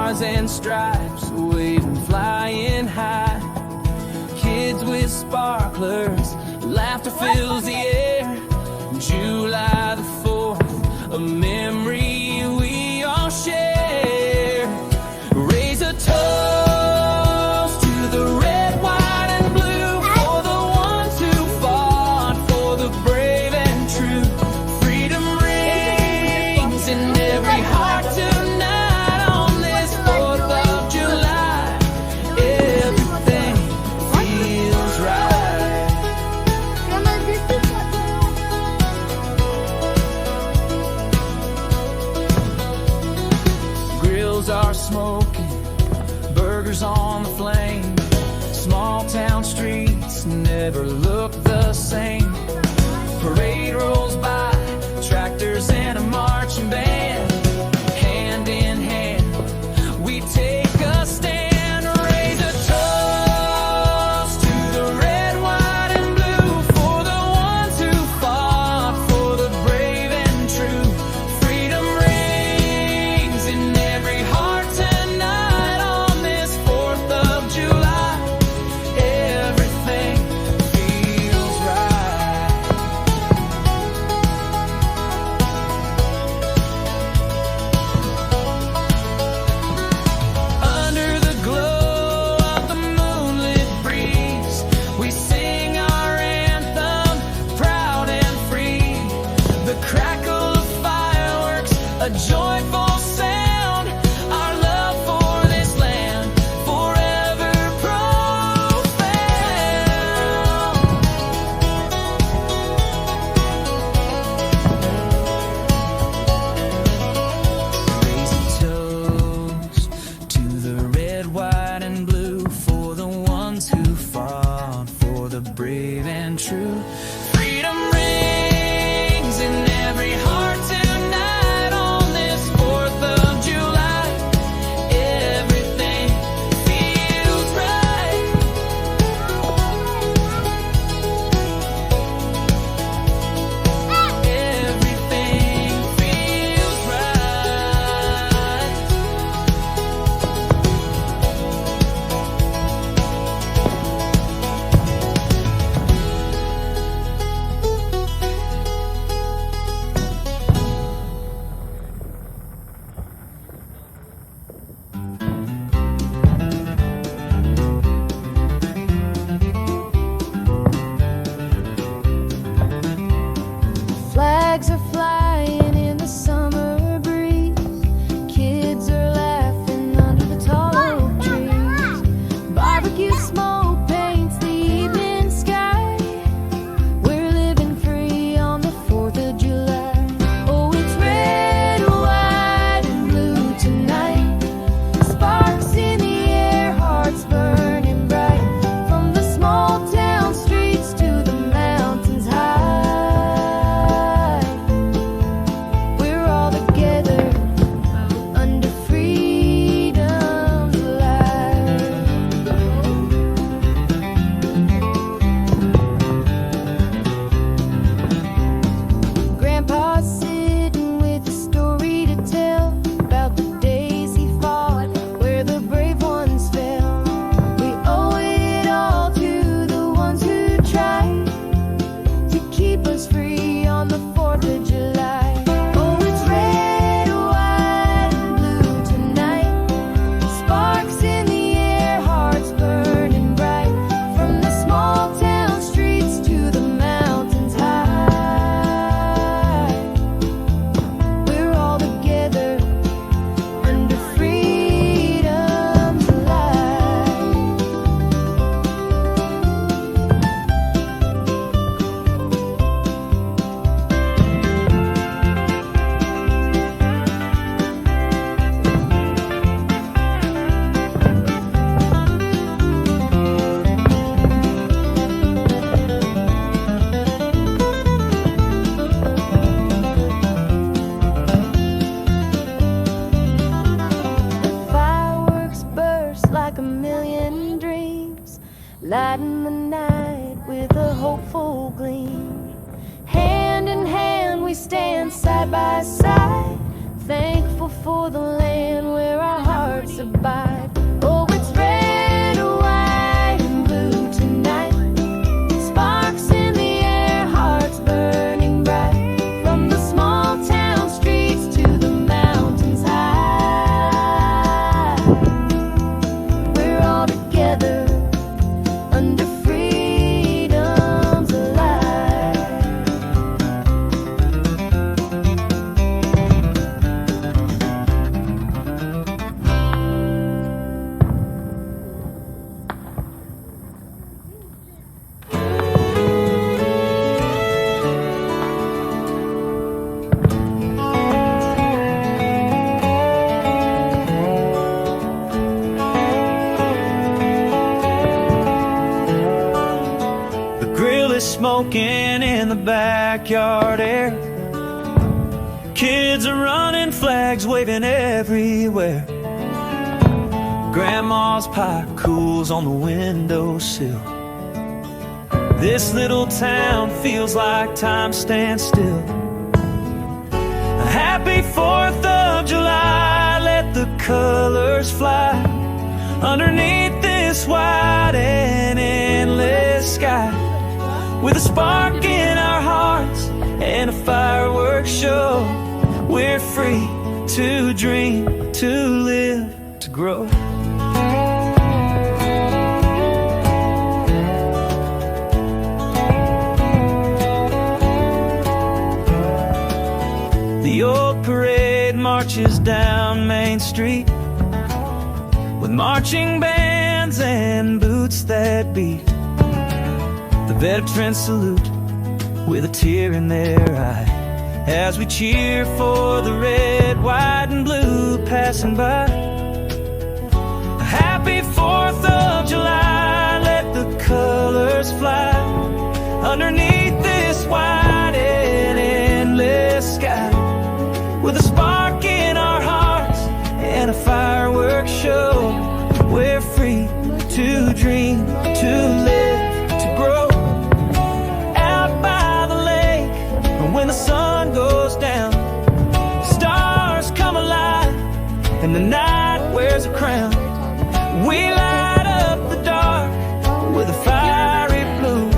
stars and stripes waving, flying high. Kids with sparklers, laughter fills the air. July the 4th, a memory we all share. Raise a toast to the red, white, and blue, for the ones who fought for the brave and true. Freedom rings in every heart tonight on this 4th of July. Everything feels right. Grills are smoking, burgers on the flame. Small town streets never look the same. Parade rolls by, tractors and a marching band. Hand in hand, we take a stand. Raise a toast to the red, white, and blue, for the ones who fought for the brave and true. Freedom rings in every heart tonight on this 4th of July. Everything feels right. Under the glow of the moonlit breeze, we sing our anthem, proud and free. The crackle of fireworks, a joyful sound. Our love for this land, forever profound. Raise a toast to the red, white, and blue, for the ones who fought for the brave and true. Freedom rings in every heart tonight on this 4th of July. Everything feels right. Everything feels right. Flags are flying in the summer breeze. Kids are laughing under the tall oak trees. Barbecue smoke paints the evening sky. We're living free on the 4th of July. Oh, it's red, white, and blue tonight. Sparks in the air, hearts burning bright. From the small town streets to the mountains high. We're all together under freedom's light. Grandpa's sitting with a story to tell about the days he fought where the brave ones fell. We owe it all to the ones who tried to keep us free on the 4th of July. Oh, it's red, white, and blue tonight. Sparks in the air, hearts burning bright. From the small town streets to the mountains high. We're all together under freedom's light. Fireworks burst like a million dreams, lighting the night with a hopeful gleam. Hand in hand we stand side by side, thankful for the land where our hearts abide. Oh, it's red, white, and blue tonight. Sparks in the air, hearts burning bright. From the small town streets to the mountains high, we're all together under freedom's light. The grill is smoking in the backyard air. Kids are running, flags waving everywhere. Grandma's pie cools on the windowsill. This little town feels like time stands still. A happy 4th of July, let the colors fly underneath this wide and endless sky. With a spark in our hearts and a fireworks show, we're free to dream, to live, to grow. The old parade marches down Main Street with marching bands and boots that beat. The veterans salute with a tear in their eye as we cheer for the red, white, and blue passing by. A happy 4th of July, let the colors fly underneath this wide and endless sky. With a spark in our hearts and a fireworks show, we're free to dream, to live, to grow. Out by the lake, when the sun goes down, stars come alive and the night wears a crown. We light up the dark with a fiery blue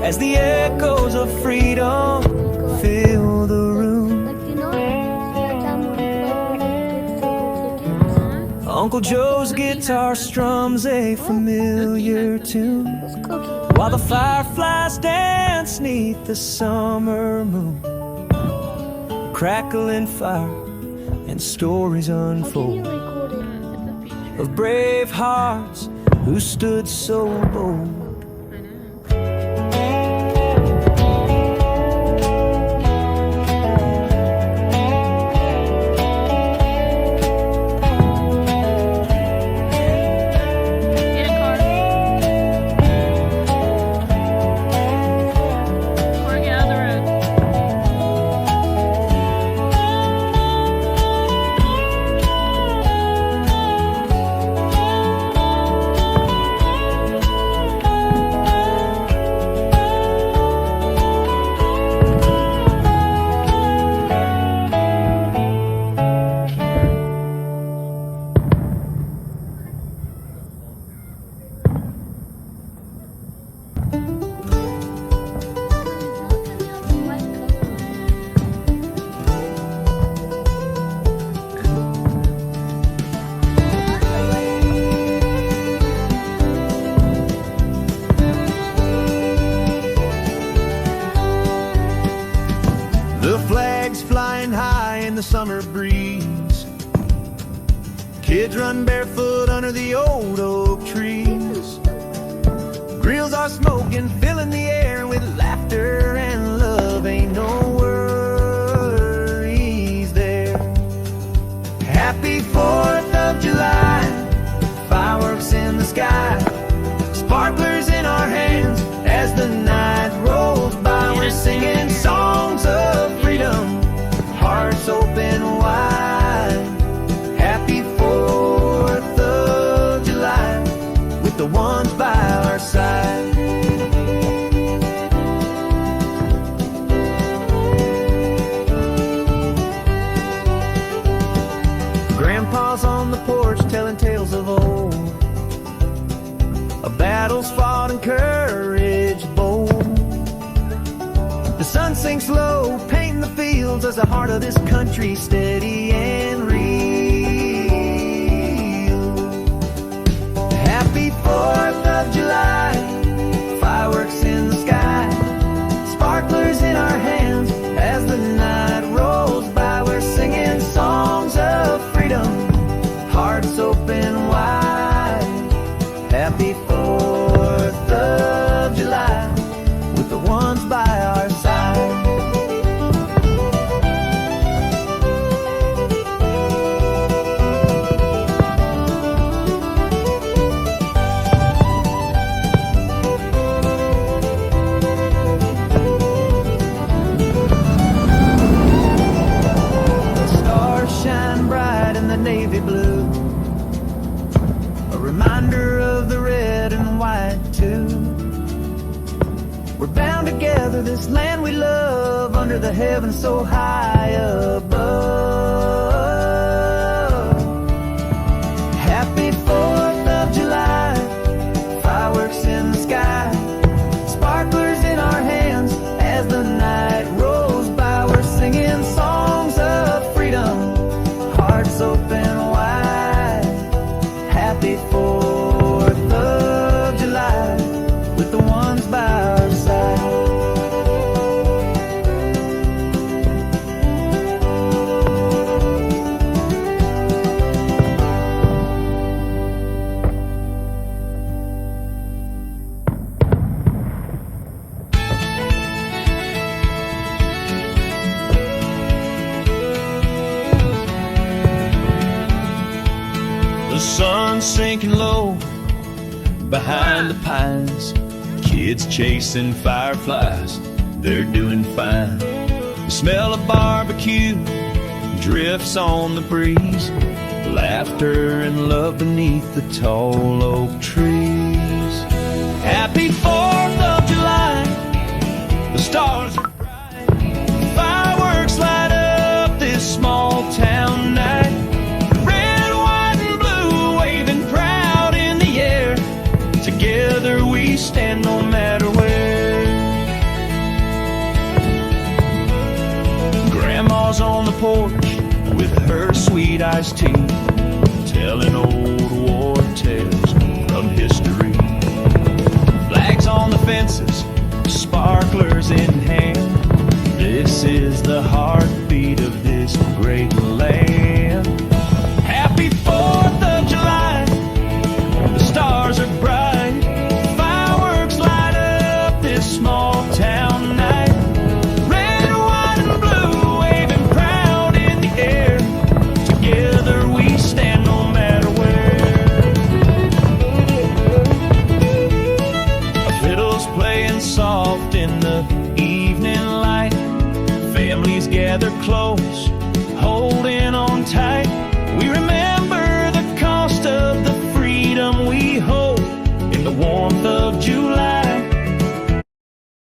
as the echoes of freedom fill the room. Uncle Joe's guitar strums a familiar tune while the fireflies dance 'neath the summer moon. Crackling fire and stories unfold of brave hearts who stood so bold. The flag's flying high in the summer breeze. Kids run barefoot under the old oak trees. Grills are smoking, filling the air with laughter and love. Ain't no worries there. Happy 4th of July, fireworks in the sky, sparklers in our hands as the night rolls by. We're singing songs of freedom, hearts open wide. Happy 4th of July, with the ones by our side. telling tales of old, of battles fought and courage bold. The sun sinks low, painting the fields as the heart of this country steady and real. Happy 4th of July, fireworks in the sky, sparklers in our hands as the night rolls by. We're singing songs of freedom, hearts open wide. Happy 4th of July, with the ones by our side. The stars shine bright in the navy blue, a reminder of the red and white too. We're bound together, this land we love, under the heavens so high above. Happy 4th of July, fireworks in the sky, sparklers in our hands as the night rolls by. We're singing songs of freedom, hearts open wide. Happy 4th of July, with the ones by our side. The sun's sinking low behind the pines, kids chasing fireflies, they're doing fine. The smell of barbecue drifts on the breeze, laughter and love beneath the tall oak trees. Happy 4th of July, the stars are bright, fireworks light up this small town night. Red, white, and blue waving proud in the air, together we stand no matter where. Grandma's on the porch with her sweet iced tea, telling old war tales from history. Flags on the fences, sparklers in hand, this is the heartbeat of this great land. Happy 4th of July, the stars are bright, fireworks light up this small town night. Red, white, and blue waving proud in the air, together we stand no matter where. A fiddle's playing soft in the evening light, families gather close